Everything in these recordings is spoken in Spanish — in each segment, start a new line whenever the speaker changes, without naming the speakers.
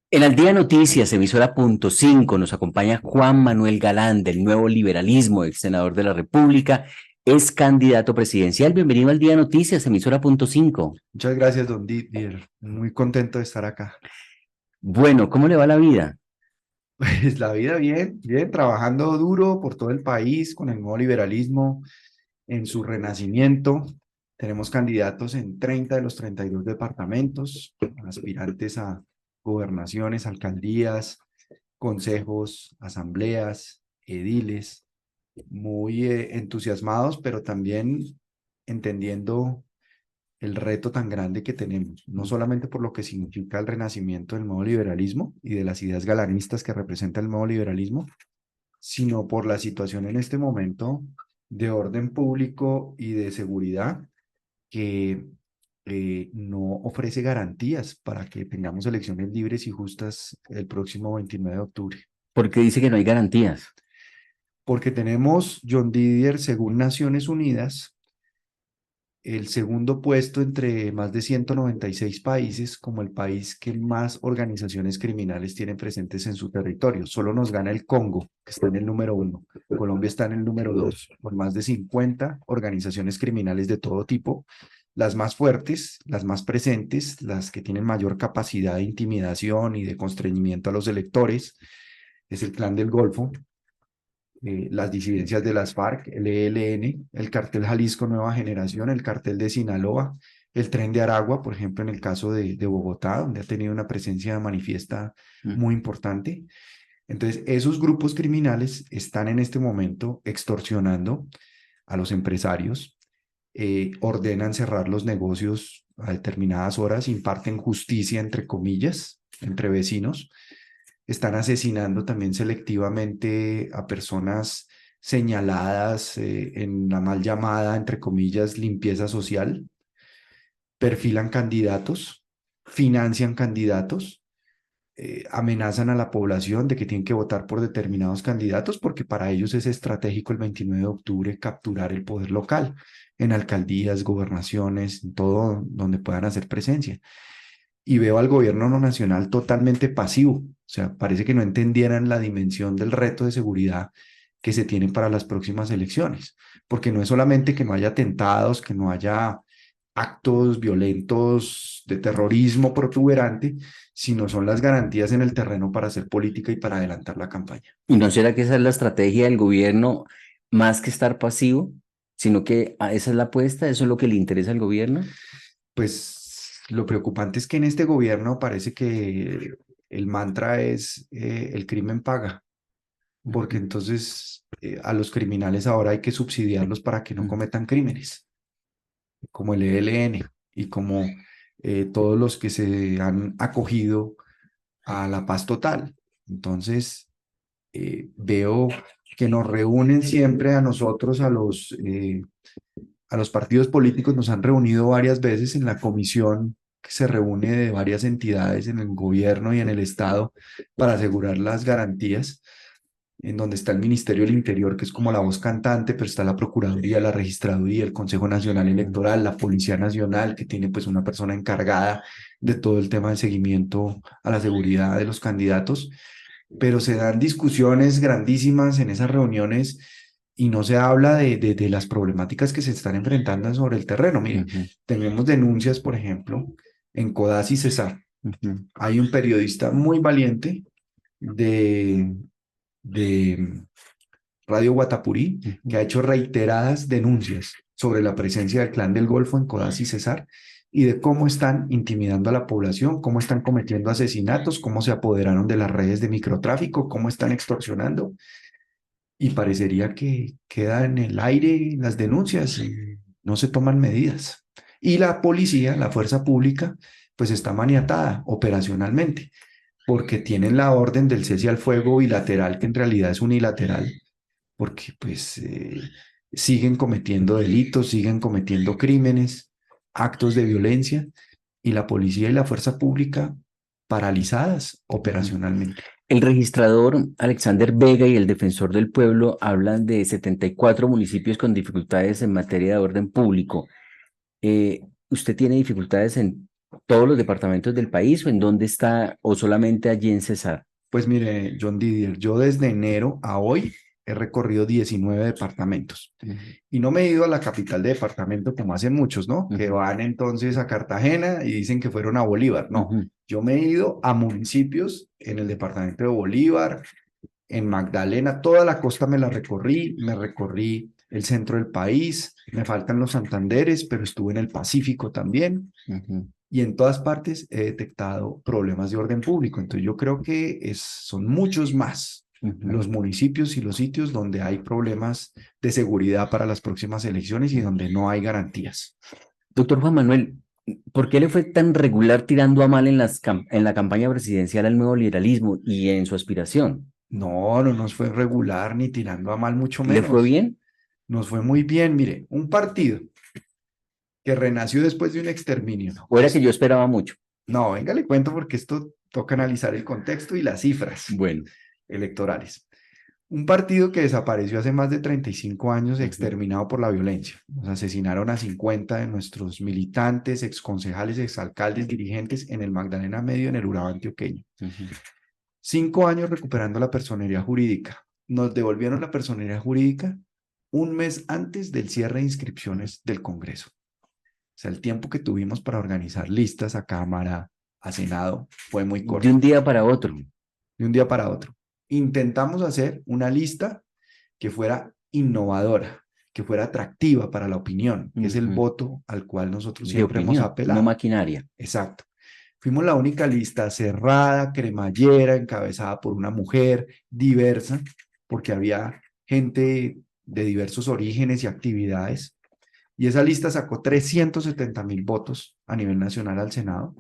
En Al Día Noticias, emisora Punto 5, nos acompaña Juan Manuel Galán del Nuevo Liberalismo, ex senador de la República, es candidato presidencial. Bienvenido al Día Noticias, emisora Punto 5.
Muchas gracias, don Didier. Muy contento de estar acá.
Bueno, ¿cómo le va la vida?
Pues la vida bien, bien, trabajando duro por todo el país con el nuevo liberalismo en su renacimiento. Tenemos candidatos en 30 de los 32 departamentos, aspirantes a gobernaciones, alcaldías, consejos, asambleas, ediles, muy entusiasmados, pero también entendiendo el reto tan grande que tenemos, no solamente por lo que significa el renacimiento del nuevo liberalismo y de las ideas galanistas que representa el nuevo liberalismo, sino por la situación en este momento de orden público y de seguridad que no ofrece garantías para que tengamos elecciones libres y justas el próximo 29 de octubre.
Porque dice que no hay garantías.
Porque tenemos, John Didier, según Naciones Unidas, el segundo puesto entre más de 196 países como el país que más organizaciones criminales tienen presentes en su territorio. Solo nos gana el Congo, que está en el número uno. Colombia está en el número dos, con más de 50 organizaciones criminales de todo tipo, las más fuertes, las más presentes, las que tienen mayor capacidad de intimidación y de constreñimiento a los electores. Es el Clan del Golfo, las disidencias de las FARC, el ELN, el cartel Jalisco Nueva Generación, el cartel de Sinaloa, el tren de Aragua, por ejemplo, en el caso de Bogotá, donde ha tenido una presencia manifiesta muy importante. Entonces, esos grupos criminales están en este momento extorsionando a los empresarios, ordenan cerrar los negocios a determinadas horas, imparten justicia, entre comillas, entre vecinos, están asesinando también selectivamente a personas señaladas en la mal llamada, entre comillas, limpieza social, perfilan candidatos, financian candidatos, amenazan a la población de que tienen que votar por determinados candidatos porque para ellos es estratégico el 29 de octubre capturar el poder local en alcaldías, gobernaciones, en todo donde puedan hacer presencia. Y veo al gobierno no nacional totalmente pasivo. O sea, parece que no entendieran la dimensión del reto de seguridad que se tienen para las próximas elecciones, porque no es solamente que no haya atentados, que no haya actos violentos de terrorismo protuberante, sino son las garantías en el terreno para hacer política y para adelantar la campaña.
¿Y no será que esa es la estrategia del gobierno, más que estar pasivo, sino que esa es la apuesta, eso es lo que le interesa al gobierno?
Pues lo preocupante es que en este gobierno parece que el mantra es el crimen paga, porque
Ujú,
entonces a los criminales ahora hay que subsidiarlos para que no
ujú.
cometan crímenes, como el ELN y como todos los que se han acogido a la paz total. Entonces, veo que nos reúnen siempre a nosotros, a los partidos políticos, nos han reunido varias veces en la comisión que se reúne de varias entidades en el gobierno y en el Estado para asegurar las garantías, en donde está el Ministerio del Interior, que es como la voz cantante, pero está la Procuraduría, la Registraduría, el Consejo Nacional Electoral, la Policía Nacional, que tiene pues una persona encargada de todo el tema de seguimiento a la seguridad de los candidatos, pero se dan discusiones grandísimas en esas reuniones y no se habla de las problemáticas que se están enfrentando sobre el terreno. Mire,
Ujú,
tenemos denuncias, por ejemplo, en Codazzi y Cesar.
ujú.
Hay un periodista muy valiente de Radio Guatapurí, que
Ujú.
ha hecho reiteradas denuncias sobre la presencia del Clan del Golfo en Codazzi y Cesar y de cómo están intimidando a la población, cómo están cometiendo asesinatos, cómo se apoderaron de las redes de microtráfico, cómo están extorsionando. Y parecería que queda en el aire las denuncias y no se toman medidas. Y la policía, la fuerza pública, pues está maniatada operacionalmente porque tienen la orden del cese al fuego bilateral, que en realidad es unilateral, porque pues siguen cometiendo delitos, siguen cometiendo crímenes, actos de violencia, y la policía y la fuerza pública paralizadas
Ujú.
operacionalmente.
El registrador Alexander Vega y el defensor del pueblo hablan de 74 municipios con dificultades en materia de orden público. ¿Usted tiene dificultades en todos los departamentos del país o en dónde está o solamente allí en Cesar?
Pues mire, John Didier, yo desde enero a hoy he recorrido 19 departamentos y no me he ido a la capital de departamento como hacen muchos, ¿no? Que van entonces a Cartagena y dicen que fueron a Bolívar. No, yo me he ido a municipios en el departamento de Bolívar, en Magdalena, toda la costa me recorrí el centro del país, me faltan los Santanderes, pero estuve en el Pacífico también. Y en todas partes he detectado problemas de orden público. Entonces yo creo que son muchos más los municipios y los sitios donde hay problemas de seguridad para las próximas elecciones y donde no hay garantías.
Doctor Juan Manuel, ¿por qué le fue tan regular tirando a mal en en la campaña presidencial al nuevo liberalismo y en su aspiración?
No, no nos fue regular ni tirando a mal, mucho
¿Le fue
menos.
bien?
Nos fue muy bien. Mire, un partido que renació después de un exterminio.
¿O era que yo esperaba mucho?
No, venga, le cuento porque esto toca analizar el contexto y las cifras
Bueno.
electorales. Un partido que desapareció hace más de 35 años, exterminado por la violencia. Nos asesinaron a 50 de nuestros militantes, exconcejales, exalcaldes, dirigentes en el Magdalena Medio, en el Urabá antioqueño. 5 años recuperando la personería jurídica. Nos devolvieron la personería jurídica un mes antes del cierre de inscripciones del Congreso. O sea, el tiempo que tuvimos para organizar listas a Cámara, a Senado, fue muy corto.
De un día para otro.
De un día para otro. Intentamos hacer una lista que fuera innovadora, que fuera atractiva para la opinión, que es el voto al cual nosotros siempre hemos apelado.
No maquinaria.
Exacto. Fuimos la única lista cerrada, cremallera, encabezada por una mujer diversa, porque había gente de diversos orígenes y actividades. Y esa lista sacó 370.000 votos a nivel nacional al Senado.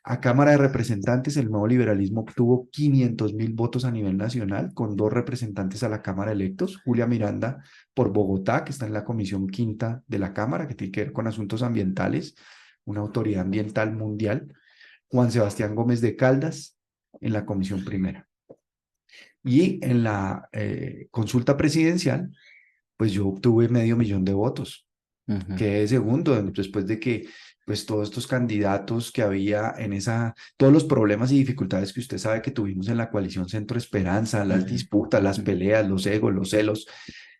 A Cámara de Representantes, el nuevo liberalismo obtuvo 500.000 votos a nivel nacional, con 2 representantes a la Cámara electos. Julia Miranda por Bogotá, que está en la Comisión Quinta de la Cámara, que tiene que ver con asuntos ambientales, una autoridad ambiental mundial. Juan Sebastián Gómez de Caldas en la Comisión Primera. Y en la consulta presidencial, pues yo obtuve 500.000 de votos. Quedé segundo, después de que pues todos estos candidatos que había todos los problemas y dificultades que usted sabe que tuvimos en la coalición Centro Esperanza, las disputas, las peleas, los egos, los celos,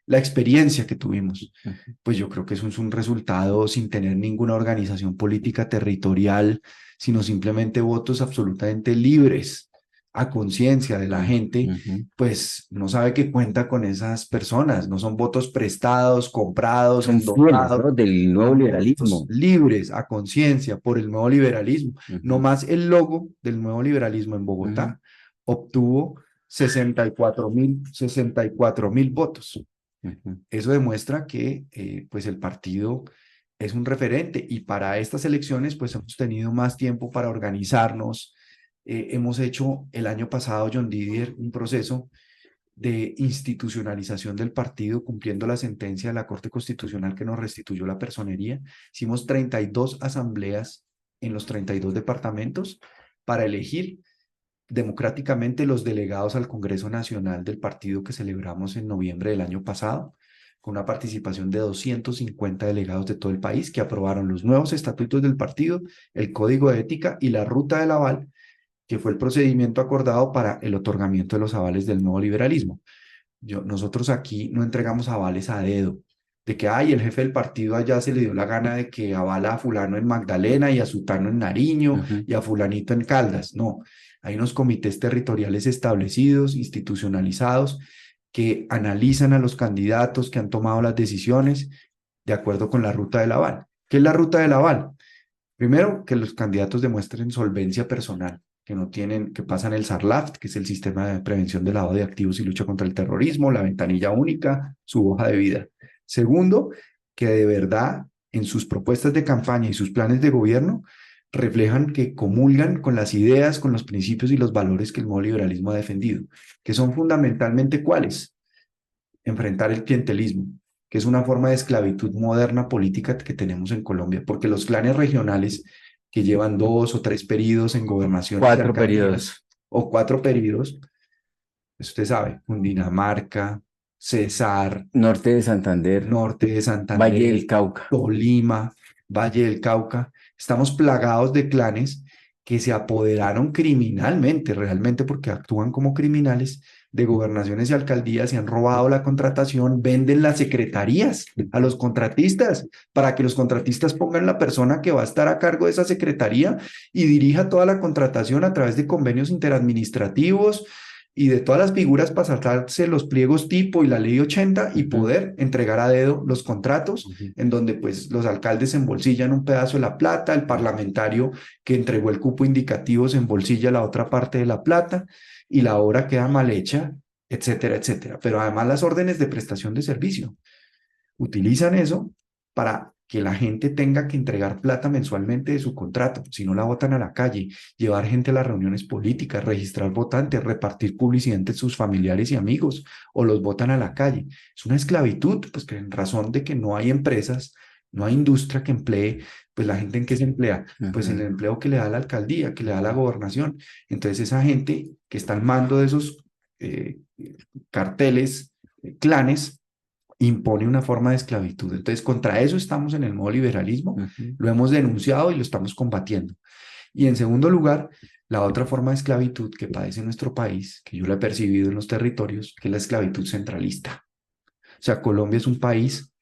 la experiencia que tuvimos, pues yo creo que eso es un resultado sin tener ninguna organización política territorial, sino simplemente votos absolutamente libres, a conciencia de la gente, pues no sabe que cuenta con esas personas, no son votos prestados, comprados,
son fieles, ¿no? Del nuevo liberalismo.
Libres, a conciencia, por el nuevo liberalismo. No más el logo del nuevo liberalismo en Bogotá obtuvo 64.000 votos. Eso demuestra que pues el partido es un referente y para estas elecciones pues hemos tenido más tiempo para organizarnos. Hemos hecho el año pasado, John Didier, un proceso de institucionalización del partido, cumpliendo la sentencia de la Corte Constitucional que nos restituyó la personería. Hicimos 32 asambleas en los 32 departamentos para elegir democráticamente los delegados al Congreso Nacional del partido que celebramos en noviembre del año pasado, con una participación de 250 delegados de todo el país que aprobaron los nuevos estatutos del partido, el código de ética y la ruta del aval, que fue el procedimiento acordado para el otorgamiento de los avales del nuevo liberalismo. Nosotros aquí no entregamos avales a dedo, de que el jefe del partido allá se le dio la gana de que avala a fulano en Magdalena y a sutano en Nariño y a fulanito en Caldas. No, hay unos comités territoriales establecidos, institucionalizados, que analizan a los candidatos que han tomado las decisiones de acuerdo con la ruta del aval. ¿Qué es la ruta del aval? Primero, que los candidatos demuestren solvencia personal, que pasan el SARLAFT, que es el Sistema de Prevención de Lavado de Activos y Lucha contra el Terrorismo, la ventanilla única, su hoja de vida. Segundo, que de verdad en sus propuestas de campaña y sus planes de gobierno reflejan que comulgan con las ideas, con los principios y los valores que el nuevo liberalismo ha defendido, que son fundamentalmente ¿cuáles? Enfrentar el clientelismo, que es una forma de esclavitud moderna política que tenemos en Colombia, porque los clanes regionales que llevan 2 o 3 periodos en gobernación,
4 periodos
o 4 periodos, usted sabe, Cundinamarca, Cesar,
norte de Santander,
norte de Santander,
Valle del Cauca,
Tolima, Valle del Cauca, Estamos plagados de clanes que se apoderaron criminalmente, realmente porque actúan como criminales, de gobernaciones y alcaldías y han robado la contratación, venden las secretarías a los contratistas para que los contratistas pongan la persona que va a estar a cargo de esa secretaría y dirija toda la contratación a través de convenios interadministrativos y de todas las figuras para saltarse los pliegos tipo y la ley 80 y poder entregar a dedo los contratos en donde pues los alcaldes se embolsillan un pedazo de la plata, el parlamentario que entregó el cupo indicativo se embolsilla la otra parte de la plata y la obra queda mal hecha, etcétera, etcétera. Pero además las órdenes de prestación de servicio utilizan eso para que la gente tenga que entregar plata mensualmente de su contrato, si no la botan a la calle, llevar gente a las reuniones políticas, registrar votantes, repartir publicidad entre sus familiares y amigos, o los botan a la calle. Es una esclavitud, pues que en razón de que no hay empresas, no hay industria que emplee, pues la gente en qué se emplea, pues en el empleo que le da la alcaldía, que le da la gobernación. Entonces esa gente que está al mando de esos carteles, clanes, impone una forma de esclavitud. Entonces, contra eso estamos en el nuevo liberalismo, lo hemos denunciado y lo estamos combatiendo. Y en segundo lugar, la otra forma de esclavitud que padece nuestro país, que yo la he percibido en los territorios, que es la esclavitud centralista. O sea, Colombia es un país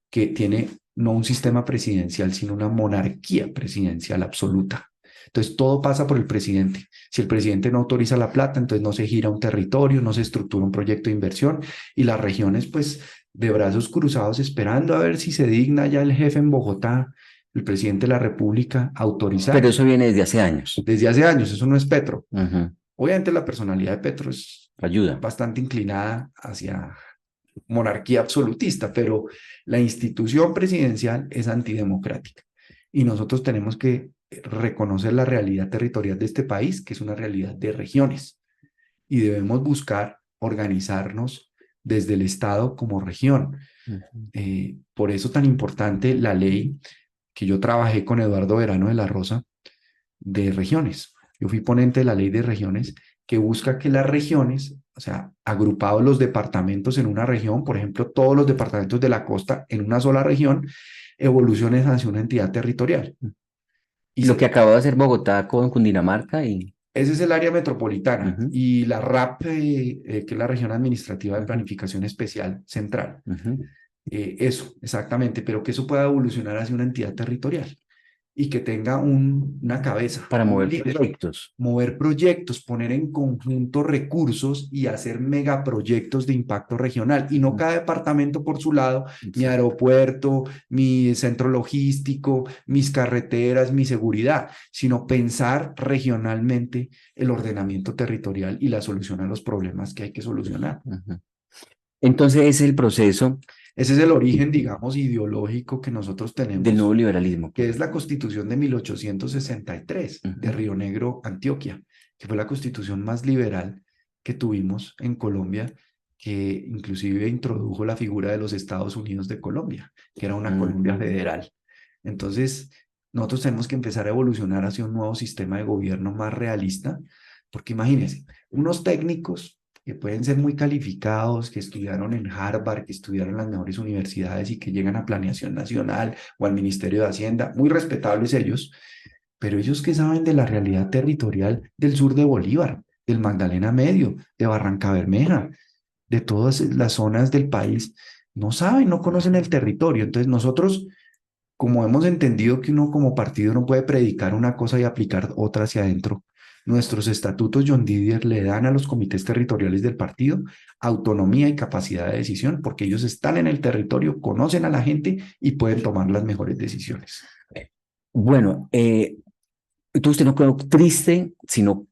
que tiene no un sistema presidencial, sino una monarquía presidencial absoluta. Entonces, todo pasa por el presidente. Si el presidente no autoriza la plata, entonces no se gira un territorio, no se estructura un proyecto de inversión y las regiones, pues, de brazos cruzados esperando a ver si se digna ya el jefe en Bogotá, el presidente de la República, autorizar.
Pero eso viene desde hace años.
Desde hace años, eso no es Petro. Obviamente la personalidad de Petro es
ayuda
bastante inclinada hacia monarquía absolutista, pero la institución presidencial es antidemocrática. Y nosotros tenemos que reconocer la realidad territorial de este país, que es una realidad de regiones. Y debemos buscar organizarnos desde el Estado como región. Por eso tan importante la ley que yo trabajé con Eduardo Verano de la Rosa de regiones. Yo fui ponente de la ley de regiones que busca que las regiones, o sea, agrupados los departamentos en una región, por ejemplo, todos los departamentos de la costa en una sola región, evolucionen hacia una entidad territorial.
Y lo que acabó de hacer Bogotá con Cundinamarca y...
Ese es el área metropolitana y la RAP, que es la Región Administrativa de Planificación Especial Central. Eso, exactamente, pero que eso pueda evolucionar hacia una entidad territorial y que tenga una cabeza.
Para mover proyectos.
Mover proyectos, poner en conjunto recursos y hacer megaproyectos de impacto regional. Y no cada departamento por su lado, mi aeropuerto, mi centro logístico, mis carreteras, mi seguridad, sino pensar regionalmente el ordenamiento territorial y la solución a los problemas que hay que solucionar.
Entonces es el proceso.
Ese es el origen, digamos, ideológico que nosotros tenemos.
Del nuevo liberalismo.
Que es la Constitución de 1863 de Río Negro, Antioquia, que fue la constitución más liberal que tuvimos en Colombia, que inclusive introdujo la figura de los Estados Unidos de Colombia, que era una Colombia federal. Entonces, nosotros tenemos que empezar a evolucionar hacia un nuevo sistema de gobierno más realista, porque imagínense, unos técnicos que pueden ser muy calificados, que estudiaron en Harvard, que estudiaron en las mejores universidades y que llegan a Planeación Nacional o al Ministerio de Hacienda, muy respetables ellos, pero ellos que saben de la realidad territorial del sur de Bolívar, del Magdalena Medio, de Barranca Bermeja, de todas las zonas del país, no saben, no conocen el territorio. Entonces nosotros, como hemos entendido que uno como partido no puede predicar una cosa y aplicar otra hacia adentro, nuestros estatutos John Didier le dan a los comités territoriales del partido autonomía y capacidad de decisión porque ellos están en el territorio, conocen a la gente y pueden tomar las mejores decisiones.
Bueno, entonces usted no quedó triste, sino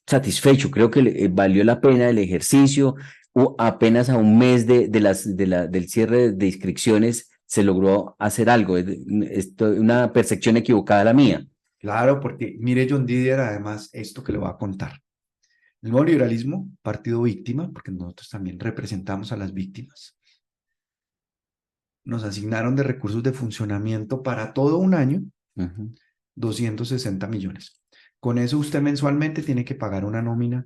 satisfecho. Creo que valió la pena el ejercicio. O apenas a un mes del cierre de inscripciones se logró hacer algo. Es una percepción equivocada la mía.
Claro, porque mire John Didier, además, esto que le voy a contar. El nuevo liberalismo, partido víctima, porque nosotros también representamos a las víctimas, nos asignaron de recursos de funcionamiento para todo un año 260 millones. Con eso usted mensualmente tiene que pagar una nómina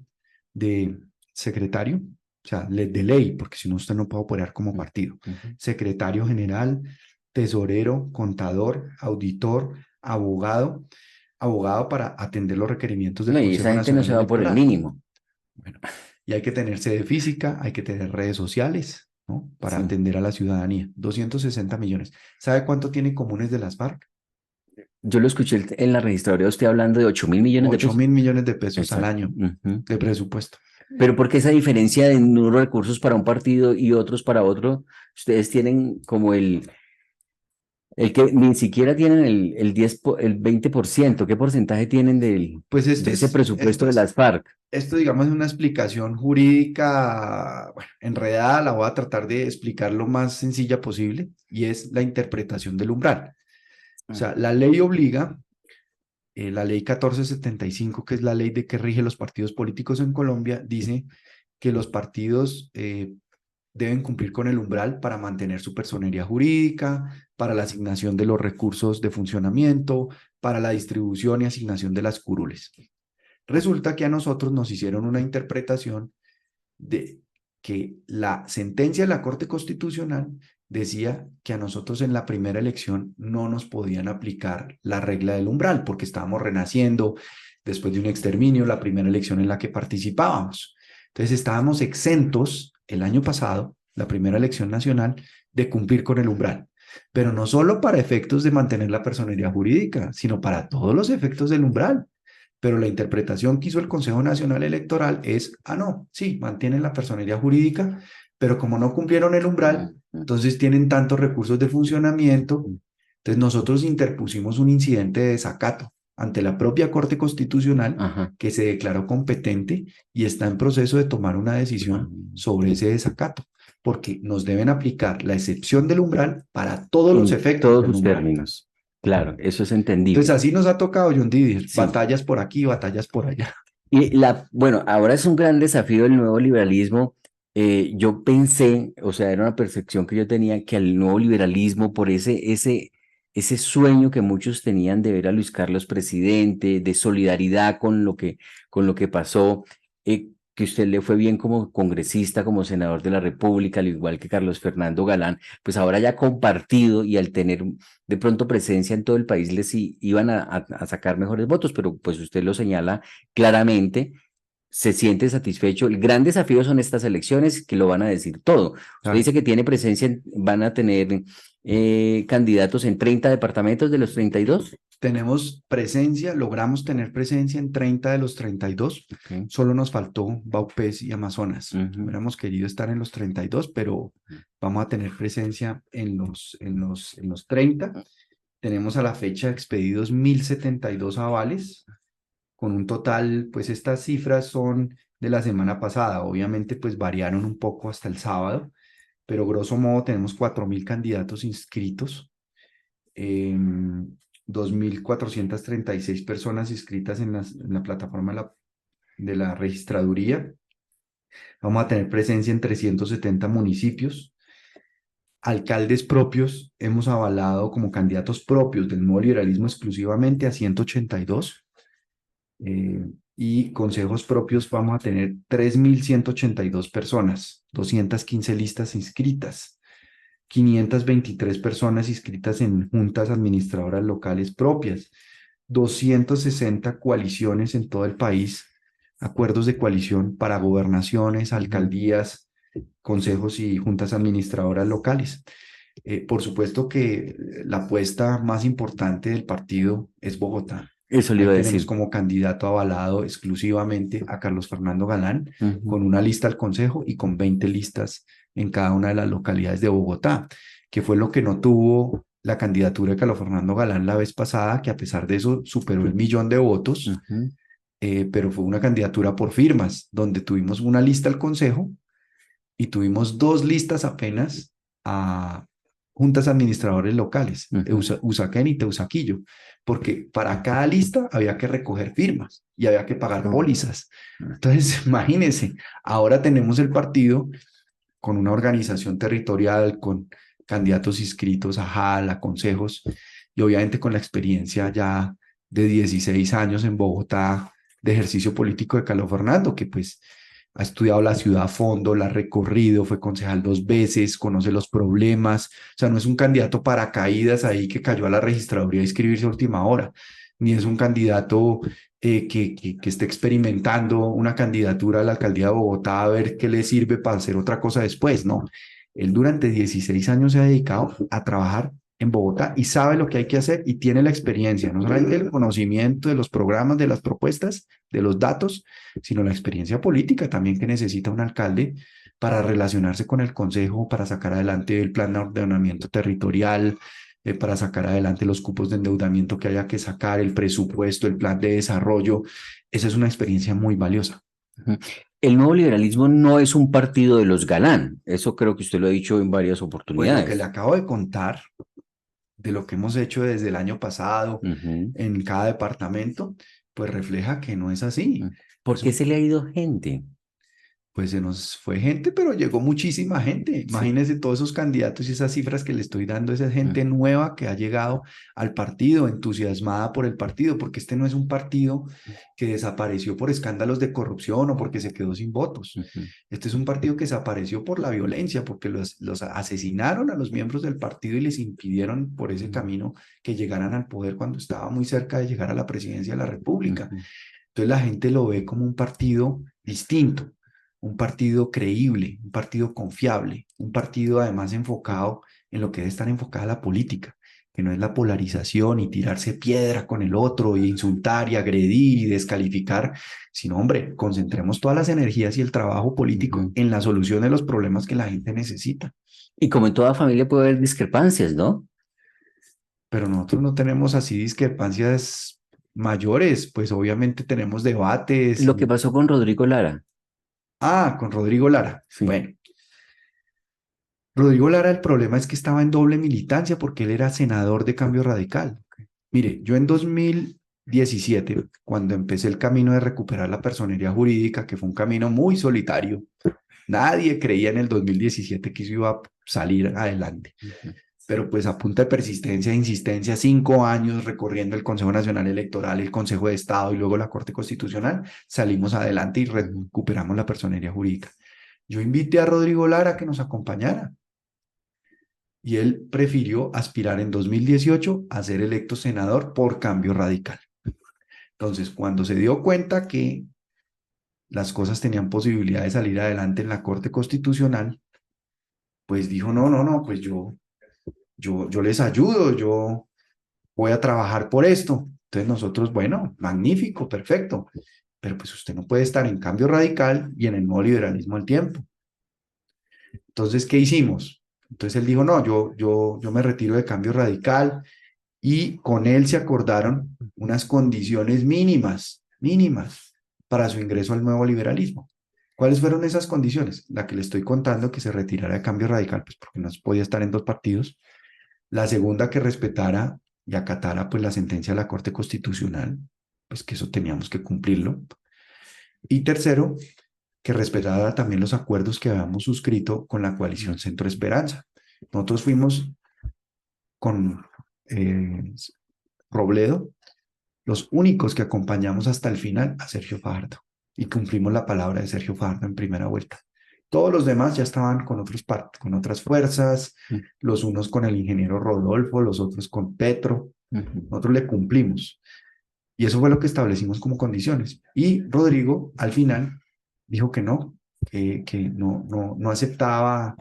de secretario, o sea, de ley, porque si no usted no puede operar como partido. Secretario general, tesorero, contador, auditor, abogado, abogado para atender los requerimientos del
No, y esa
Consejo
gente no
Nacional
se va por el
Electoral.
mínimo.
Bueno, y hay que tener sede física, hay que tener redes sociales, ¿no? Para
Sí.
atender a la ciudadanía. 260 millones. ¿Sabe cuánto tienen comunes de las FARC?
Yo lo escuché en la registraduría usted hablando de 8.000 millones de
8
pesos.
mil millones de pesos al
Exacto.
año
Ujú.
de presupuesto.
Pero ¿por qué esa diferencia de unos recursos para un partido y otros para otro? Ustedes tienen como el que ni siquiera tienen el 10, el 20%. ¿Qué porcentaje tienen
Pues
de ese presupuesto de las FARC?
esto, digamos, es una explicación jurídica, bueno, enredada, la voy a tratar de explicar lo más sencilla posible, y es la interpretación del umbral. O sea, la ley obliga, la ley 1475, que es la ley de que rige los partidos políticos en Colombia, dice que los partidos deben cumplir con el umbral para mantener su personería jurídica, para la asignación de los recursos de funcionamiento, para la distribución y asignación de las curules. Resulta que a nosotros nos hicieron una interpretación de que la sentencia de la Corte Constitucional decía que a nosotros en la primera elección no nos podían aplicar la regla del umbral porque estábamos renaciendo después de un exterminio, la primera elección en la que participábamos. Entonces estábamos exentos el año pasado, la primera elección nacional, de cumplir con el umbral. Pero no solo para efectos de mantener la personería jurídica, sino para todos los efectos del umbral. Pero la interpretación que hizo el Consejo Nacional Electoral es, no, sí, mantienen la personería jurídica, pero como no cumplieron el umbral, entonces tienen tantos recursos de funcionamiento. Entonces nosotros interpusimos un incidente de desacato ante la propia Corte Constitucional,
Ajá.
que se declaró competente y está en proceso de tomar una
Ah,
decisión sobre ese desacato, porque nos deben aplicar la excepción del umbral para todos los
en
efectos
todos
del
sus
umbral.
términos. Claro, eso es
Entonces
entendible.
así nos ha tocado, John Didier,
Sí.
batallas por aquí, batallas por allá.
Bueno, ahora es un gran desafío el nuevo liberalismo. Yo pensé, o sea, era una percepción que yo tenía que al nuevo liberalismo, por ese sueño que muchos tenían de ver a Luis Carlos presidente, de solidaridad con lo que pasó, que usted le fue bien como congresista, como senador de la República, al igual que Carlos Fernando Galán, pues ahora ya compartido y al tener de pronto presencia en todo el país les iban a sacar mejores votos, pero pues usted lo señala claramente, se siente satisfecho. El gran desafío son estas elecciones que lo van a decir todo. Usted
Claro.
dice que tiene presencia, van a tener candidatos en 30 departamentos de los 32.
Tenemos presencia, logramos tener presencia en 30 de los 32.
Okay.
Solo nos faltó Vaupés y Amazonas.
Ujú.
Hubiéramos querido estar en los 32, pero vamos a tener presencia en los 30. Tenemos a la fecha expedidos 1.072 avales, con un total, pues estas cifras son de la semana pasada. Obviamente, pues variaron un poco hasta el sábado, pero grosso modo tenemos 4.000 candidatos inscritos. 2.436 personas inscritas en la plataforma de la registraduría. Vamos a tener presencia en 370 municipios. Alcaldes propios hemos avalado como candidatos propios del nuevo liberalismo exclusivamente a 182. Y consejos propios vamos a tener 3.182 personas, 215 listas inscritas. 523 personas inscritas en juntas administradoras locales propias, 260 coaliciones en todo el país, acuerdos de coalición para gobernaciones, alcaldías, consejos y juntas administradoras locales. Por supuesto que la apuesta más importante del partido es Bogotá.
Eso le
Ahí
iba a
tenemos
decir.
como candidato avalado exclusivamente a Carlos Fernando Galán,
Ujú.
con una lista al Consejo y con 20 listas en cada una de las localidades de Bogotá, que fue lo que no tuvo la candidatura de Carlos Fernando Galán la vez pasada, que a pesar de eso superó el 1.000.000 de votos,
Ujú.
pero fue una candidatura por firmas, donde tuvimos una lista al Consejo y tuvimos dos listas apenas a juntas administradores locales,
Ujú.
Usaquén y Teusaquillo, porque para cada lista había que recoger firmas y había que pagar pólizas. Entonces, imagínense, ahora tenemos el partido con una organización territorial, con candidatos inscritos a JAL, a consejos, y obviamente con la experiencia ya de 16 años en Bogotá de ejercicio político de Carlos Fernando, que pues ha estudiado la ciudad a fondo, la ha recorrido, fue concejal 2 veces, conoce los problemas. O sea, no es un candidato paracaídas ahí que cayó a la registraduría a inscribirse a última hora, ni es un candidato que esté experimentando una candidatura a la alcaldía de Bogotá a ver qué le sirve para hacer otra cosa después. No, él durante 16 años se ha dedicado a trabajar en Bogotá y sabe lo que hay que hacer y tiene la experiencia, no solamente el conocimiento de los programas, de las propuestas, de los datos, sino la experiencia política también que necesita un alcalde para relacionarse con el consejo, para sacar adelante el plan de ordenamiento territorial, para sacar adelante los cupos de endeudamiento que haya que sacar, el presupuesto, el plan de desarrollo. Esa es una experiencia muy valiosa.
Ujú. El nuevo liberalismo no es un partido de los galán, eso creo que usted lo ha dicho en varias
Pues lo que le
oportunidades.
acabo de contar de lo que hemos hecho desde el año pasado
Ujú,
en cada departamento, pues refleja que no es así.
ujú. ¿Por qué
Eso,
se le ha ido gente?
pues se nos fue gente, pero llegó muchísima gente.
Sí.
Imagínense todos esos candidatos y esas cifras que le estoy dando, esa
Ujú,
gente nueva que ha llegado al partido, entusiasmada por el partido, porque este no es un partido que desapareció por escándalos de corrupción o porque se quedó sin votos.
ujú,
Este es un partido que desapareció por la violencia, porque los asesinaron a los miembros del partido y les impidieron por ese
ujú,
camino que llegaran al poder cuando estaba muy cerca de llegar a la presidencia de la República.
ujú,
Entonces la gente lo ve como un partido distinto, un partido creíble, un partido confiable, un partido además enfocado en lo que debe estar enfocada la política, que no es la polarización y tirarse piedra con el otro y insultar y agredir y descalificar, sino, hombre, concentremos todas las energías y el trabajo político
ujú.
en la solución de los problemas que la gente necesita.
Y como en toda familia puede haber discrepancias, ¿no?
Pero nosotros no tenemos así discrepancias mayores, pues obviamente tenemos debates
Lo que
y...
pasó con Rodrigo Lara.
Ah, con Rodrigo Lara.
Sí.
Bueno, Rodrigo Lara, el problema es que estaba en doble militancia porque él era senador de Cambio Radical. Mire, yo en 2017, cuando empecé el camino de recuperar la personería jurídica, que fue un camino muy solitario, nadie creía en el 2017 que eso iba a salir adelante.
Ujú,
Pero pues a punta de persistencia e insistencia, 5 años recorriendo el Consejo Nacional Electoral, el Consejo de Estado y luego la Corte Constitucional, salimos adelante y
ujú,
recuperamos la personería jurídica. Yo invité a Rodrigo Lara a que nos acompañara y él prefirió aspirar en 2018 a ser electo senador por Cambio Radical. Entonces, cuando se dio cuenta que las cosas tenían posibilidad de salir adelante en la Corte Constitucional, pues dijo, no, no, no, pues yo les ayudo, yo voy a trabajar por esto. Entonces nosotros, bueno, magnífico, perfecto, pero pues usted no puede estar en Cambio Radical y en el nuevo liberalismo al tiempo. Entonces, ¿qué hicimos? Entonces él dijo, no, yo me retiro de Cambio Radical y con él se acordaron unas condiciones mínimas, mínimas para su ingreso al nuevo liberalismo. ¿Cuáles fueron esas condiciones? La que le estoy contando, que se retirara de Cambio Radical, pues porque no podía estar en dos partidos. La segunda, que respetara y acatara pues la sentencia de la Corte Constitucional, pues que eso teníamos que cumplirlo. Y tercero, que respetara también los acuerdos que habíamos suscrito con la coalición Centro Esperanza. Nosotros fuimos con Robledo los únicos que acompañamos hasta el final a Sergio Fajardo y cumplimos la palabra de Sergio Fajardo en primera vuelta. Todos los demás ya estaban con otras fuerzas, los unos con el ingeniero Rodolfo, los otros con Petro.
ujú.
Nosotros le cumplimos. Y eso fue lo que establecimos como condiciones. Y Rodrigo, al final, dijo que no, que no aceptaba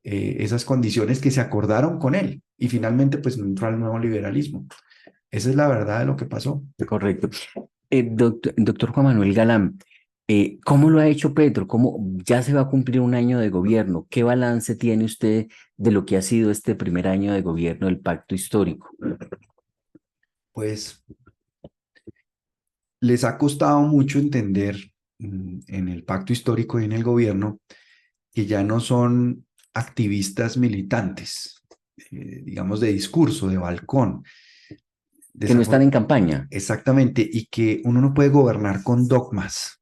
esas condiciones que se acordaron con él. Y finalmente, pues no entró al nuevo liberalismo. Esa es la verdad de lo que pasó.
Correcto. Doctor Juan Manuel Galán, ¿cómo lo ha hecho Petro? ¿Cómo ya se va a cumplir un año de gobierno? ¿Qué balance tiene usted de lo que ha sido este primer año de gobierno del pacto histórico?
Pues les ha costado mucho entender en el pacto histórico y en el gobierno que ya no son activistas militantes, digamos, de discurso, de balcón.
Que no están en campaña.
Exactamente, y que uno no puede gobernar con dogmas,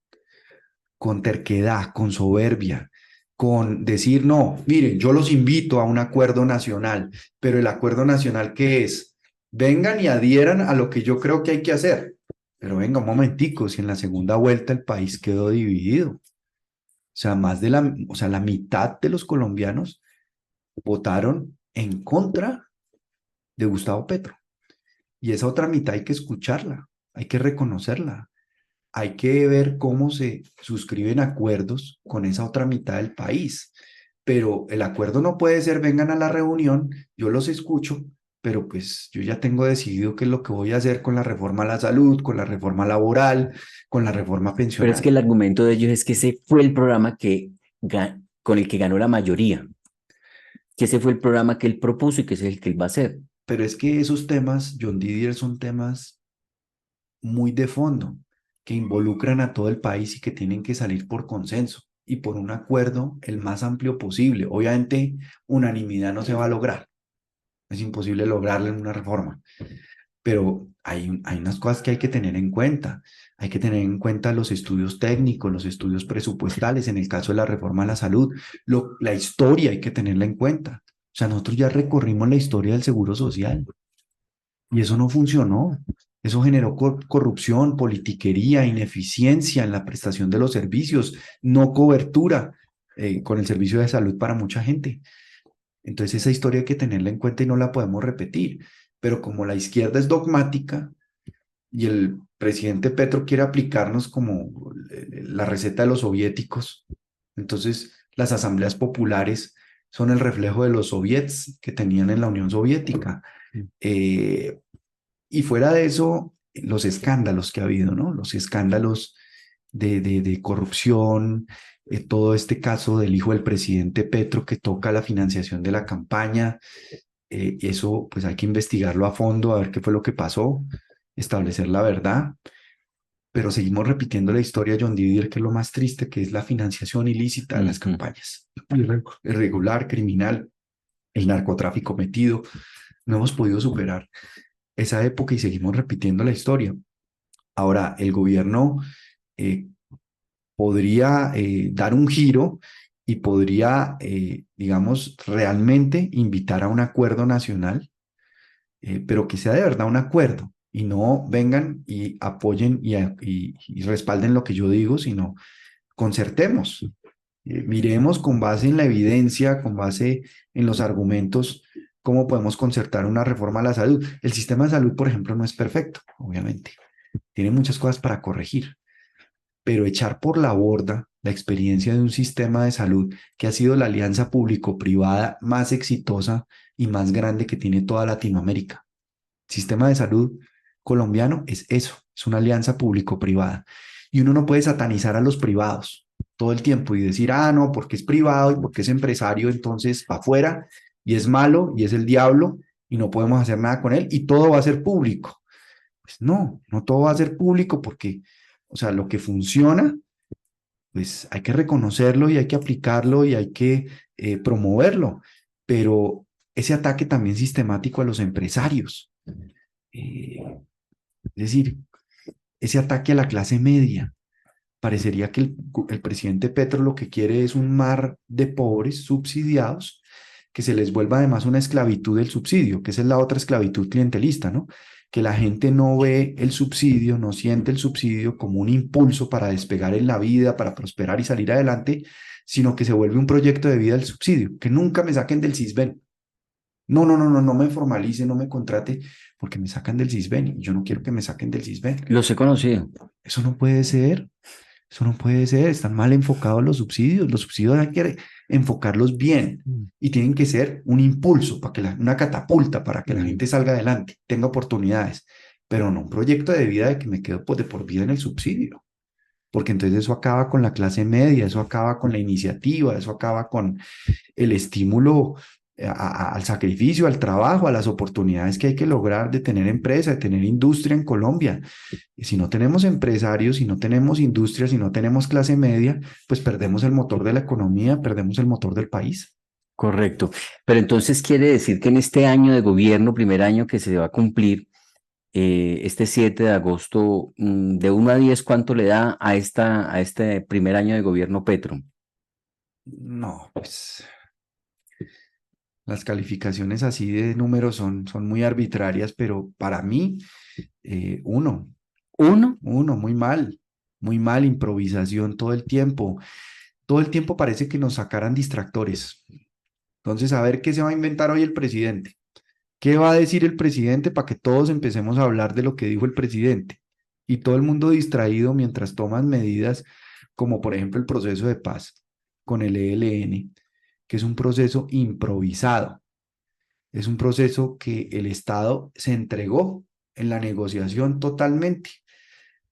con terquedad, con soberbia, con decir, no, miren, yo los invito a un acuerdo nacional, pero el acuerdo nacional, ¿qué es? Vengan y adhieran a lo que yo creo que hay que hacer. Pero venga, un momentico, si en la segunda vuelta el país quedó dividido, sea, o sea, la mitad de los colombianos votaron en contra de Gustavo Petro. Y esa otra mitad hay que escucharla, hay que reconocerla, hay que ver cómo se suscriben acuerdos con esa otra mitad del país. Pero el acuerdo no puede ser, vengan a la reunión, yo los escucho, pero pues yo ya tengo decidido qué es lo que voy a hacer con la reforma a la salud, con la reforma laboral, con la reforma
Pero es que
pensional.
el argumento de ellos es que ese fue el programa con el que ganó la mayoría, que ese fue el programa que él propuso y que ese es el que él va a hacer.
Pero es que esos temas, John Didier, son temas muy de fondo, que involucran a todo el país y que tienen que salir por consenso y por un acuerdo el más amplio posible. Obviamente, unanimidad no se va a lograr, es imposible lograrla en una reforma, pero hay unas cosas que hay que tener en cuenta. Hay que tener en cuenta los estudios técnicos, los estudios presupuestales, en el caso de la reforma a la salud, la historia hay que tenerla en cuenta. O sea, nosotros ya recorrimos la historia del seguro social. Y eso no funcionó. Eso generó corrupción, politiquería, ineficiencia en la prestación de los servicios, no cobertura con el servicio de salud para mucha gente. Entonces esa historia hay que tenerla en cuenta y no la podemos repetir. Pero como la izquierda es dogmática y el presidente Petro quiere aplicarnos como la receta de los soviéticos, entonces las asambleas populares son el reflejo de los soviets que tenían en la Unión Soviética. Eh, y fuera de eso, los escándalos que ha habido, ¿no? Los escándalos de corrupción, todo este caso del hijo del presidente Petro que toca la financiación de la campaña, eso pues hay que investigarlo a fondo, a ver qué fue lo que pasó, establecer la verdad, pero seguimos repitiendo la historia, John Didier, que es lo más triste, que es la financiación ilícita de las
Ujú.
campañas, irregular, criminal, el narcotráfico metido, no hemos podido superar esa época y seguimos repitiendo la historia. Ahora, el gobierno eh, podría dar un giro y podría, digamos, realmente invitar a un acuerdo nacional, pero que sea de verdad un acuerdo y no vengan y apoyen y respalden lo que yo digo, sino concertemos, miremos con base en la evidencia, con base en los argumentos, cómo podemos concertar una reforma a la salud. El sistema de salud, por ejemplo, no es perfecto, obviamente. Tiene muchas cosas para corregir, pero echar por la borda la experiencia de un sistema de salud que ha sido la alianza público-privada más exitosa y más grande que tiene toda Latinoamérica. El sistema de salud colombiano es eso, es una alianza público-privada. Y uno no puede satanizar a los privados todo el tiempo y decir, ah, no, porque es privado y porque es empresario, entonces para afuera y es malo y es el diablo y no podemos hacer nada con él y todo va a ser público. Pues no, no todo va a ser público porque, o sea, lo que funciona, pues hay que reconocerlo y hay que aplicarlo y hay que promoverlo, pero ese ataque también sistemático a los empresarios, eh, es decir, ese ataque a la clase media, parecería que el presidente Petro lo que quiere es un mar de pobres subsidiados que se les vuelva además una esclavitud del subsidio, que esa es la otra esclavitud clientelista, ¿no? Que la gente no ve el subsidio, no siente el subsidio como un impulso para despegar en la vida, para prosperar y salir adelante, sino que se vuelve un proyecto de vida el subsidio, que nunca me saquen del CISBEN. No, no, no, no, no me formalice, no me contrate, porque me sacan del CISBEN y yo no quiero que me saquen del CISBEN.
Los he conocido.
Eso no puede ser. Eso no puede ser, están mal enfocados los subsidios hay que enfocarlos bien y tienen que ser un impulso, para que una catapulta para que la
Mm.
gente salga adelante, tenga oportunidades, pero no un proyecto de vida de que me quedo pues, de por vida en el subsidio, porque entonces eso acaba con la clase media, eso acaba con la iniciativa, eso acaba con el estímulo al sacrificio, al trabajo, a las oportunidades que hay que lograr de tener empresa, de tener industria en Colombia. Y si no tenemos empresarios, si no tenemos industria, si no tenemos clase media, pues perdemos el motor de la economía, perdemos el motor del país.
Correcto. Pero entonces quiere decir que en este año de gobierno, primer año que se va a cumplir, este 7 de agosto, de 1 a 10, ¿cuánto le da a este primer año de gobierno Petro?
No, pues las calificaciones así de números son muy arbitrarias, pero para mí, uno,
¿Uno?
muy mal, improvisación todo el tiempo. todo el tiempo parece que nos sacaran distractores. Entonces, a ver qué se va a inventar hoy el presidente. ¿Qué va a decir el presidente para que todos empecemos a hablar de lo que dijo el presidente? Y todo el mundo distraído mientras toman medidas como por ejemplo el proceso de paz con el ELN, que es un proceso improvisado, es un proceso que el Estado se entregó en la negociación totalmente.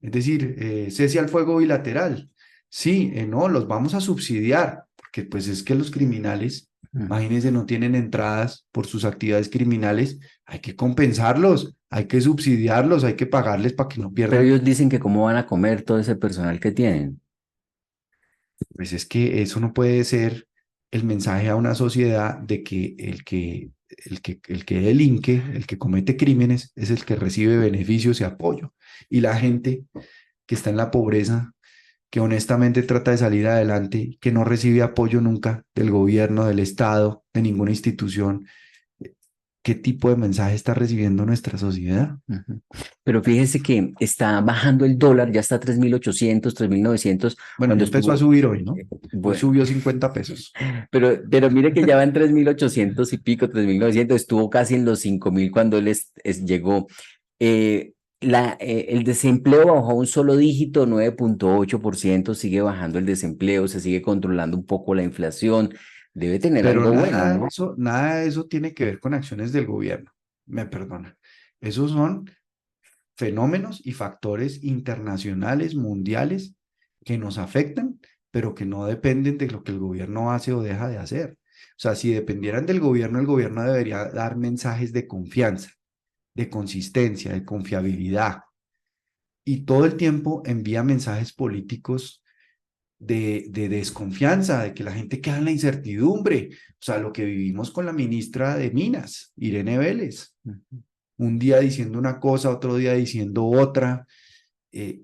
Es decir, cese al fuego bilateral. Sí, no, los vamos a subsidiar, porque pues es que los criminales,
Mm.
imagínense, no tienen entradas por sus actividades criminales, hay que compensarlos, hay que subsidiarlos, hay que pagarles para que no
Pero
pierdan.
ellos dicen que cómo van a comer todo ese personal que tienen.
Pues es que eso no puede ser el mensaje a una sociedad de que el que delinque, el que comete crímenes, es el que recibe beneficios y apoyo. Y la gente que está en la pobreza, que honestamente trata de salir adelante, que no recibe apoyo nunca del gobierno, del Estado, de ninguna institución, ¿qué tipo de mensaje está recibiendo nuestra sociedad?
Ujú. Pero fíjese que está bajando el dólar, ya está a 3.800, 3.900
Bueno,
cuando
ya empezó a
estuvo,
subir hoy, ¿no? Hoy
bueno,
subió 50 pesos.
pero mire que ya va en 3.800 y pico, 3.900 estuvo casi en los 5.000 cuando él llegó. Eh, el desempleo bajó a un solo dígito, 9.8%, sigue bajando el desempleo, se sigue controlando un poco la inflación, debe tener
Pero
algo bueno, ¿no?
nada de eso tiene que ver con acciones del gobierno. Me perdona. Esos son fenómenos y factores internacionales, mundiales, que nos afectan, pero que no dependen de lo que el gobierno hace o deja de hacer. O sea, si dependieran del gobierno, el gobierno debería dar mensajes de confianza, de consistencia, de confiabilidad. Y todo el tiempo envía mensajes políticos de desconfianza, de que la gente queda en la incertidumbre. O sea, lo que vivimos con la ministra de Minas, Irene Vélez, un día diciendo una cosa, otro día diciendo otra,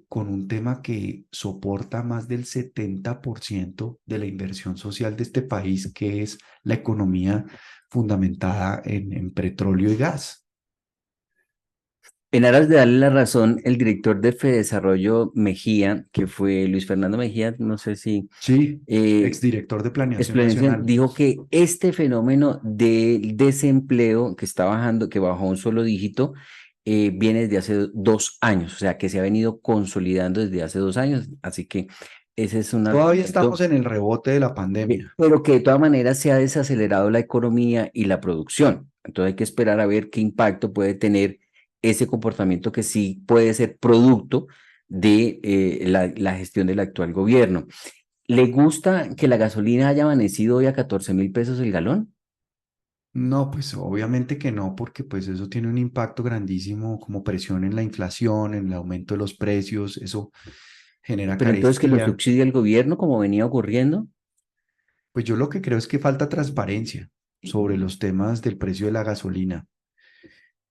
con un tema que soporta más del 70% de la inversión social de este país, que es la economía fundamentada en petróleo y gas.
En aras de darle la razón, el director de Fedesarrollo Mejía, que fue Luis Fernando Mejía, no sé si
Sí,
eh,
exdirector de Planeación
Explainación
Nacional.
dijo que este fenómeno del desempleo que está bajando, que bajó un solo dígito, viene desde hace 2 años, o sea, que se ha venido consolidando desde hace 2 años. Así que ese es un
Todavía estamos
argumento,
en el rebote de la pandemia.
pero que de todas maneras se ha desacelerado la economía y la producción. Entonces hay que esperar a ver qué impacto puede tener ese comportamiento que sí puede ser producto de la gestión del actual gobierno. ¿Le gusta que la gasolina haya amanecido hoy a 14.000 pesos el galón?
No, pues obviamente que no, porque pues eso tiene un impacto grandísimo como presión en la inflación, en el aumento de los precios, eso genera
Pero entonces que lo
carestía.
subsidia el gobierno como venía ocurriendo.
Pues yo lo que creo es que falta transparencia sobre los temas del precio de la gasolina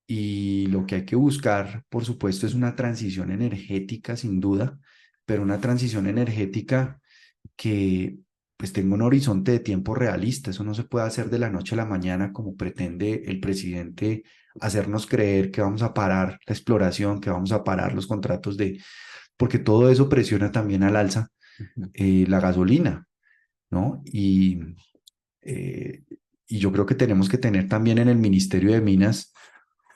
y lo que hay que buscar, por supuesto, es una transición energética, sin duda, pero una transición energética que pues tenga un horizonte de tiempo realista. Eso no se puede hacer de la noche a la mañana como pretende el presidente hacernos creer que vamos a parar la exploración, que vamos a parar los contratos de, porque todo eso presiona también al alza
Ujú.
la gasolina, ¿no? Eh, y yo creo que tenemos que tener también en el Ministerio de Minas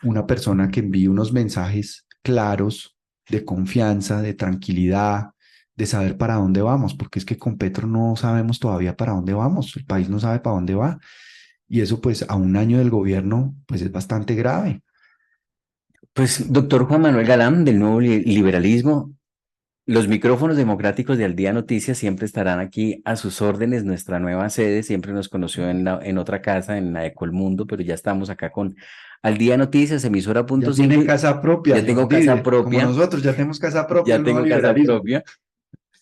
una persona que envíe unos mensajes claros de confianza, de tranquilidad, de saber para dónde vamos, porque es que con Petro no sabemos todavía para dónde vamos, el país no sabe para dónde va, y eso pues a un año del gobierno pues es bastante grave.
Pues, doctor Juan Manuel Galán, del Nuevo Liberalismo, los micrófonos democráticos de Al Día Noticias siempre estarán aquí a sus órdenes. Nuestra nueva sede siempre nos conoció en otra casa, en la de Colmundo, pero ya estamos acá con Al Día Noticias, emisora punto
Ya
cinco.
tiene casa propia,
Ya tengo
John
casa
Didier, como
propia,
nosotros ya tenemos casa propia,
ya
el nuevo
tengo casa
liberalismo.
propia.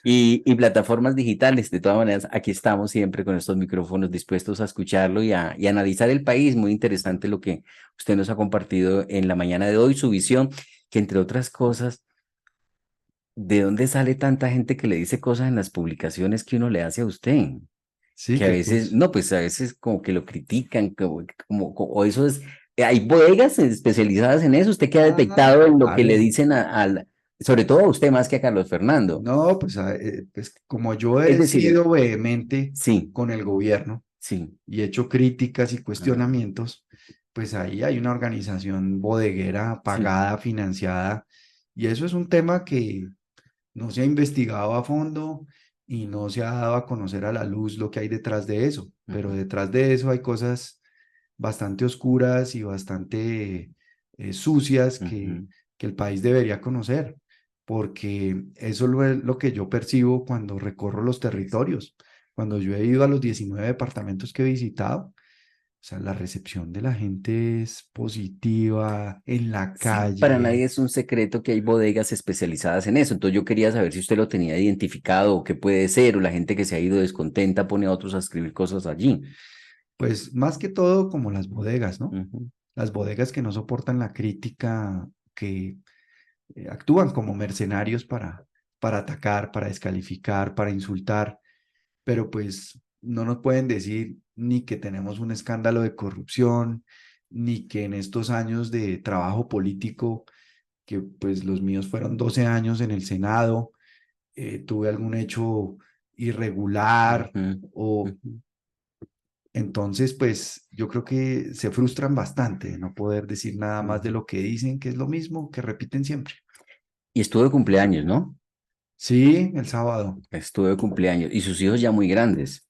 Y plataformas digitales, de todas maneras, aquí estamos siempre con estos micrófonos dispuestos a escucharlo y a analizar el país. Muy interesante lo que usted nos ha compartido en la mañana de hoy, su visión, que entre otras cosas, ¿de dónde sale tanta gente que le dice cosas en las publicaciones que uno le hace a usted?
Sí,
Que a
que
veces,
pues,
no, pues a veces como que lo critican, o eso es, hay bodegas especializadas en eso. ¿Usted qué ha detectado en lo que le
claro.
dicen Sobre todo a usted más que a Carlos Fernando.
No, pues, pues como yo
Es
he
decir,
sido vehemente
sí,
con el gobierno
sí.
y he hecho críticas y
Ah,
cuestionamientos, pues ahí hay una organización bodeguera
sí.
pagada, financiada, y eso es un tema que no se ha investigado a fondo y no se ha dado a conocer a la luz lo que hay detrás de eso, pero
Ujú,
detrás de eso hay cosas bastante oscuras y bastante sucias
ujú.
que el país debería conocer, porque eso es lo que yo percibo cuando recorro los territorios. Cuando yo he ido a los 19 departamentos que he visitado, o sea, la recepción de la gente es positiva en la
Sí, para nadie
calle.
es un secreto que hay bodegas especializadas en eso. Entonces yo quería saber si usted lo tenía identificado o qué puede ser, o la gente que se ha ido descontenta pone a otros a escribir cosas allí.
Pues más que todo como las bodegas, ¿no?
Ujú,
Las bodegas que no soportan la crítica, que actúan como mercenarios para atacar, para descalificar, para insultar, pero pues no nos pueden decir ni que tenemos un escándalo de corrupción, ni que en estos años de trabajo político, que pues los míos fueron 12 años en el Senado, tuve algún hecho irregular
ujú,
o
ujú,
entonces pues yo creo que se frustran bastante de no poder decir nada más de
ujú.
lo que dicen, que es lo mismo que repiten siempre.
Y estuvo de cumpleaños, ¿no?
Sí, el sábado.
Estuvo de cumpleaños. Y sus hijos ya muy grandes.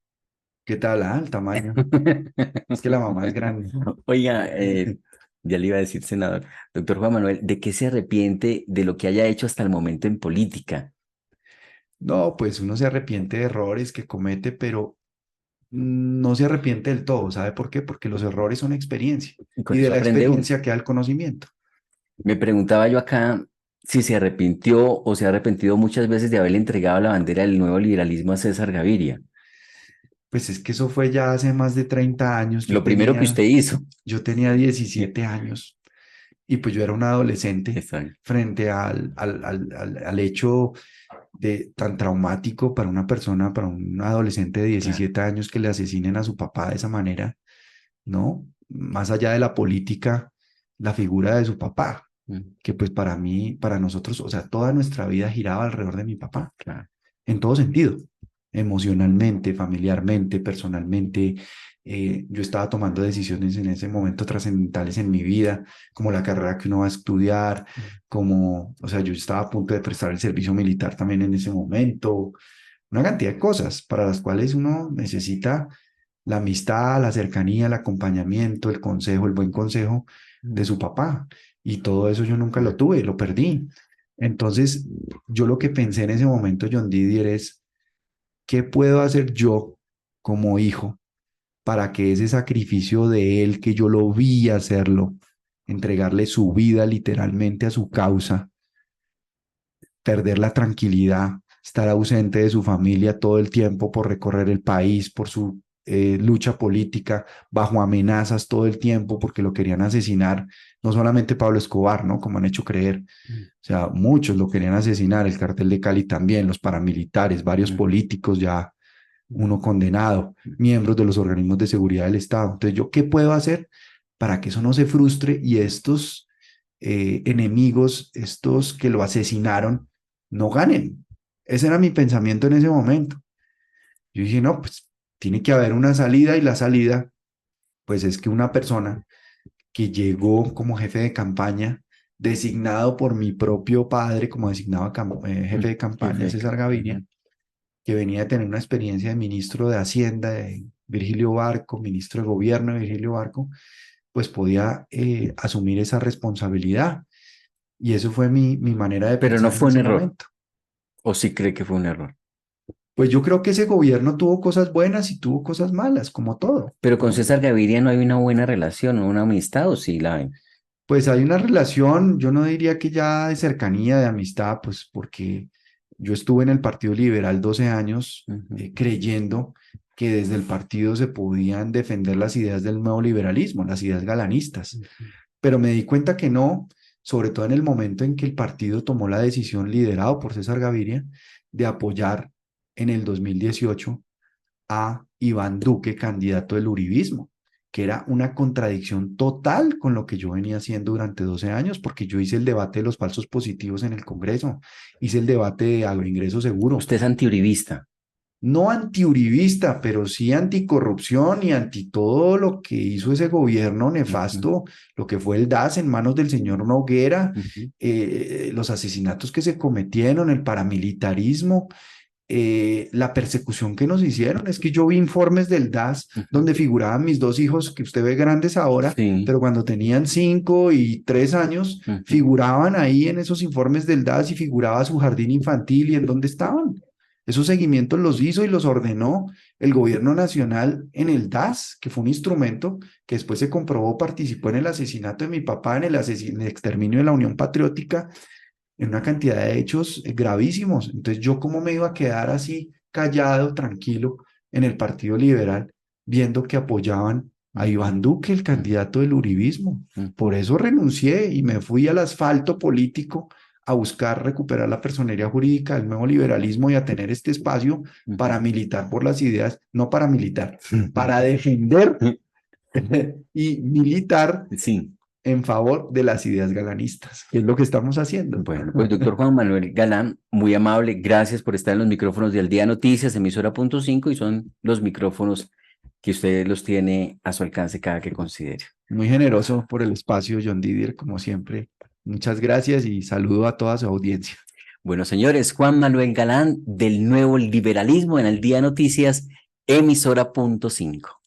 ¿Qué tal? Ah, el tamaño. Es que la mamá es grande.
Oiga, ya le iba a decir, senador, doctor Juan Manuel, ¿de qué se arrepiente de lo que haya hecho hasta el momento en política?
No, pues uno se arrepiente de errores que comete, pero no se arrepiente del todo. ¿Sabe por qué? Porque los errores son experiencia
Y
y
con
de
eso
la
aprende uno.
experiencia queda el conocimiento.
Me preguntaba yo acá si se arrepintió o se ha arrepentido muchas veces de haberle entregado la bandera del nuevo liberalismo a César Gaviria.
Pues es que eso fue ya hace más de 30 años.
Lo primero que usted hizo.
Yo tenía 17 años y pues yo era un adolescente
Exacto.
frente al hecho de tan traumático para una persona, para un adolescente de
Claro.
17 años que le asesinen a su papá de esa manera, ¿no? Más allá de la política, la figura de su papá,
Mm,
que pues para mí, para nosotros, o sea, toda nuestra vida giraba alrededor de mi papá,
claro.
en todo sentido, emocionalmente, familiarmente, personalmente. Yo estaba tomando decisiones en ese momento trascendentales en mi vida, como la carrera que uno va a estudiar, como, o sea, yo estaba a punto de prestar el servicio militar también en ese momento, una cantidad de cosas para las cuales uno necesita la amistad, la cercanía, el acompañamiento, el consejo, el buen consejo de
Mm.
su papá. Y todo eso yo nunca lo tuve, lo perdí. Entonces, yo lo que pensé en ese momento, John Didier, es, ¿qué puedo hacer yo como hijo para que ese sacrificio de él, que yo lo vi hacerlo, entregarle su vida literalmente a su causa, perder la tranquilidad, estar ausente de su familia todo el tiempo por recorrer el país, por su lucha política, bajo amenazas todo el tiempo porque lo querían asesinar, no solamente Pablo Escobar, ¿no? Como han hecho creer, o sea, muchos lo querían asesinar, el cartel de Cali también, los paramilitares, varios
Mm,
políticos ya,
mm,
uno condenado,
mm.
miembros de los organismos de seguridad del Estado. Entonces, ¿yo qué puedo hacer para que eso no se frustre y estos enemigos, estos que lo asesinaron, no ganen? Ese era mi pensamiento en ese momento. Yo dije, no, pues tiene que haber una salida y la salida, pues es que una persona que llegó como jefe de campaña, designado por mi propio padre como designado jefe
Mm,
de
qué
campaña,
feca.
César Gaviria,
Ujú.
que venía de tener una experiencia de ministro de Hacienda de Virgilio Barco, ministro de Gobierno de Virgilio Barco, pues podía asumir esa responsabilidad. Y eso fue mi manera de
Pero no
pensar en
fue un
ese
error.
momento.
¿O sí cree que fue un error?
Pues yo creo que ese gobierno tuvo cosas buenas y tuvo cosas malas, como todo,
Pero con
¿no?
César Gaviria no hay una buena relación, una amistad, ¿o sí la hay?
Pues hay una relación, yo no diría que ya de cercanía, de amistad, pues porque yo estuve en el Partido Liberal 12 años
Ujú,
creyendo que desde el partido se podían defender las ideas del nuevo liberalismo, las ideas galanistas,
ujú.
pero me di cuenta que no, sobre todo en el momento en que el partido tomó la decisión, liderado por César Gaviria, de apoyar en el 2018 a Iván Duque, candidato del uribismo. que era una contradicción total con lo que yo venía haciendo durante 12 años, porque yo hice el debate de los falsos positivos en el Congreso, hice el debate de agroingreso seguro.
Usted es antiuribista.
No antiuribista, pero sí anticorrupción y anti todo lo que hizo ese gobierno nefasto, lo que fue el DAS en manos del señor Noguera, los asesinatos que se cometieron, el paramilitarismo, la persecución que nos hicieron. Es que yo vi informes del DAS donde figuraban mis dos hijos, que usted ve grandes ahora,
Sí.
pero cuando tenían 5 y 3 años, figuraban ahí en esos informes del DAS y figuraba su jardín infantil y en dónde estaban. Esos seguimientos los hizo y los ordenó el gobierno nacional en el DAS, que fue un instrumento que después se comprobó participó en el asesinato de mi papá, en el exterminio de la Unión Patriótica, en una cantidad de hechos gravísimos. Entonces, ¿yo cómo me iba a quedar así callado, tranquilo, en el Partido Liberal, viendo que apoyaban a Iván Duque, el candidato del uribismo? Por eso renuncié y me fui al asfalto político a buscar recuperar la personería jurídica del nuevo liberalismo y a tener este espacio para militar por las ideas, no para militar, para defender y militar
Sí.
en favor de las ideas galanistas, que es lo que estamos haciendo.
Bueno, pues doctor Juan Manuel Galán, muy amable, gracias por estar en los micrófonos de Al Día Noticias, emisora punto 5, y son los micrófonos que usted los tiene a su alcance cada que considere.
Muy generoso por el espacio, John Didier, como siempre. Muchas gracias y saludo a toda su audiencia.
Bueno, señores, Juan Manuel Galán del Nuevo Liberalismo en Al Día Noticias, emisora punto 5.